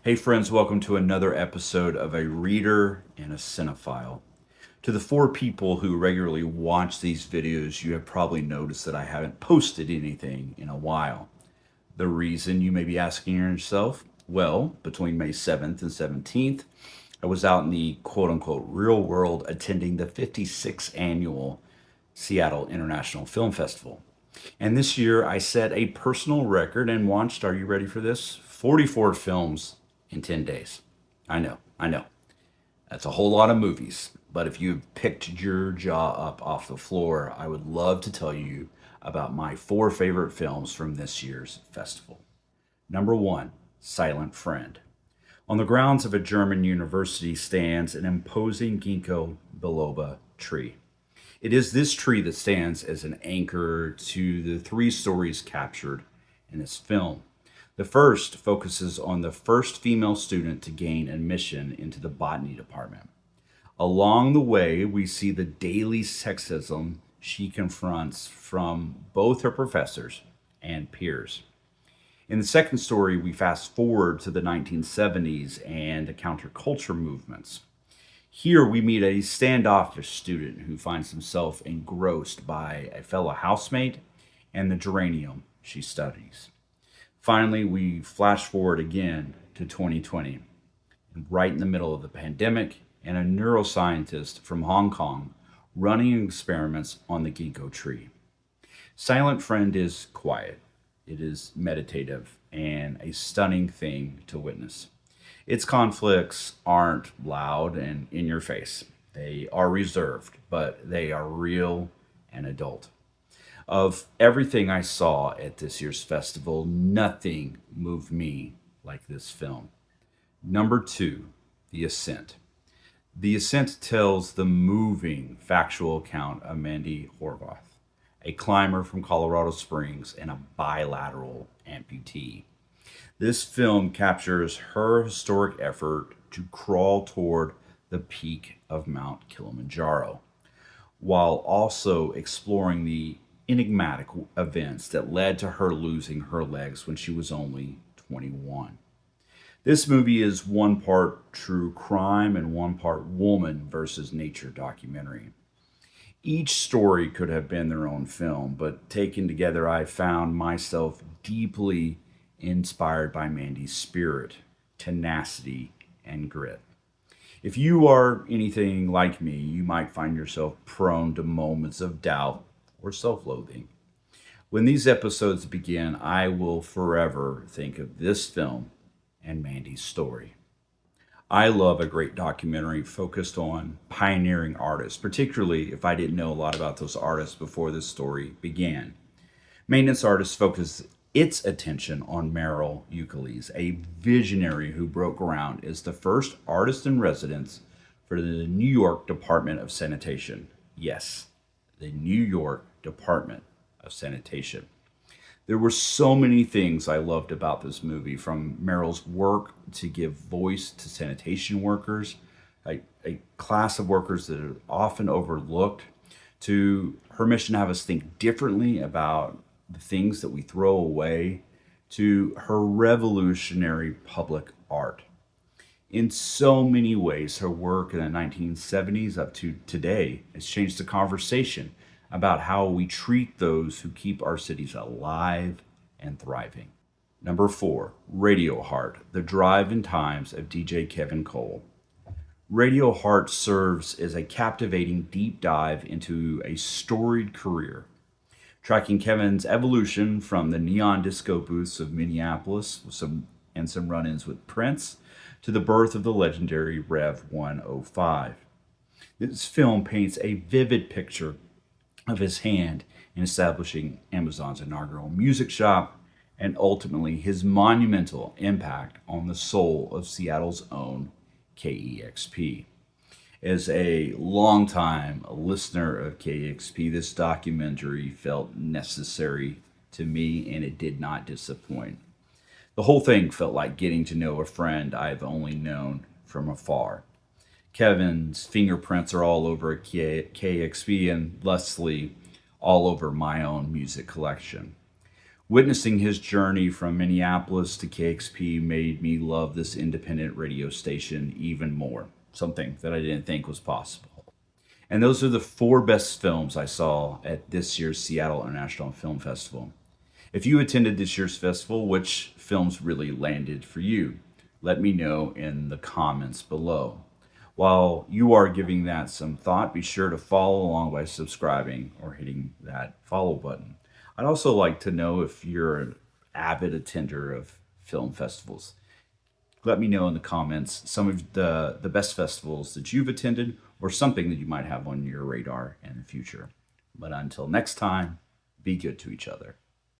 Hey, friends, welcome to another episode of A Reader and a Cinephile. To the four people who regularly watch these videos, you have probably noticed that I haven't posted anything in a while. The reason, you may be asking yourself, well, between May 7th and 17th, I was out in the quote unquote real world attending the 56th annual Seattle International Film Festival. And this year I set a personal record and watched, are you ready for this? 44 films in 10 days. I know. That's a whole lot of movies. But if you've picked your jaw up off the floor, I would love to tell you about my four favorite films from this year's festival. Number one, Silent Friend. On the grounds of a German university stands an imposing ginkgo biloba tree. It is this tree that stands as an anchor to the three stories captured in this film. The first focuses on the first female student to gain admission into the botany department. Along the way, we see the daily sexism she confronts from both her professors and peers. In the second story, we fast forward to the 1970s and the counterculture movements. Here we meet a standoffish student who finds himself engrossed by a fellow housemate and the geranium she studies. Finally, we flash forward again to 2020, and right in the middle of the pandemic, and a neuroscientist from Hong Kong running experiments on the ginkgo tree. Silent Friend is quiet, it is meditative, and a stunning thing to witness. Its conflicts aren't loud and in your face. They are reserved, but they are real and adult. Of everything I saw at this year's festival, nothing moved me like this film. Number two, The Ascent. The Ascent tells the moving, factual account of Mandy Horvath, a climber from Colorado Springs and a bilateral amputee. This film captures her historic effort to crawl toward the peak of Mount Kilimanjaro, while also exploring the enigmatic events that led to her losing her legs when she was only 21. This movie is one part true crime and one part woman versus nature documentary. Each story could have been their own film, but taken together, I found myself deeply inspired by Mandy's spirit, tenacity, and grit. If you are anything like me, you might find yourself prone to moments of doubt or self loathing. When these episodes begin, I will forever think of this film and Mandy's story. I love a great documentary focused on pioneering artists, particularly if I didn't know a lot about those artists before this story began. Maintenance Artists focused its attention on Merrill Euclides, a visionary who broke ground as the first artist in residence for the New York Department of Sanitation. Yes, the New York Department of Sanitation. There were so many things I loved about this movie, from Merrill's work to give voice to sanitation workers, a class of workers that are often overlooked, to her mission to have us think differently about the things that we throw away, to her revolutionary public art. In so many ways, her work in the 1970s up to today has changed the conversation about how we treat those who keep our cities alive and thriving. Number four, Radio Heart, The Drive and Times of DJ Kevin Cole. Radio Heart serves as a captivating deep dive into a storied career, tracking Kevin's evolution from the neon disco booths of Minneapolis and some run ins with Prince to the birth of the legendary Rev 105. This film paints a vivid picture of his hand in establishing Amazon's inaugural music shop and ultimately his monumental impact on the soul of Seattle's own KEXP. As a longtime listener of KEXP, this documentary felt necessary to me and it did not disappoint. The whole thing felt like getting to know a friend I've only known from afar. Kevin's fingerprints are all over KXP and Leslie all over my own music collection. Witnessing his journey from Minneapolis to KXP made me love this independent radio station even more, something that I didn't think was possible. And those are the four best films I saw at this year's Seattle International Film Festival. If you attended this year's festival, which films really landed for you? Let me know in the comments below. While you are giving that some thought, be sure to follow along by subscribing or hitting that follow button. I'd also like to know if you're an avid attender of film festivals. Let me know in the comments some of the best festivals that you've attended or something that you might have on your radar in the future. But until next time, be good to each other.